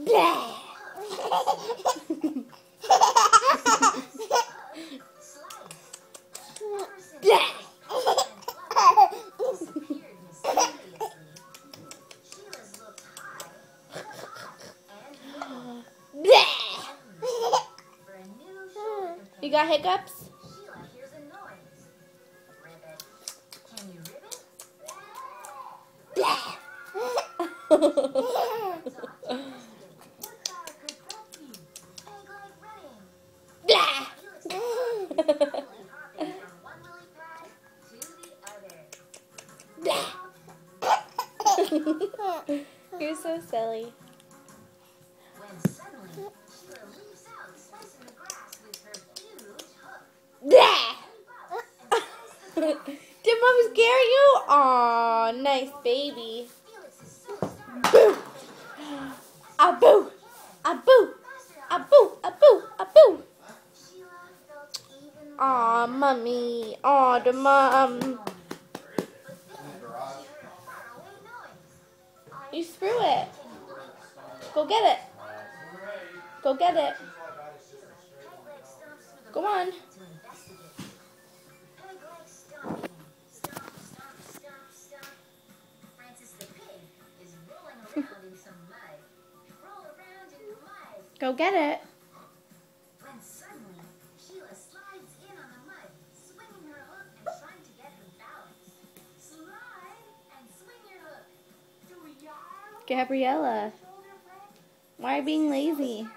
Blah. Blah. You got hiccups? You're so silly. Did Mom scare you? Aw, nice baby. Boo! A boo! A boo! A boo! A boo! A boo! Aw, Mommy. Aw, the mom. You screw it. Go get it. Go get it. Go on. Go get it. When suddenly, Sheila slides in on the mud, swinging her hook and trying to get her balance. Slide and swing your hook. Gabriella, why are you being lazy?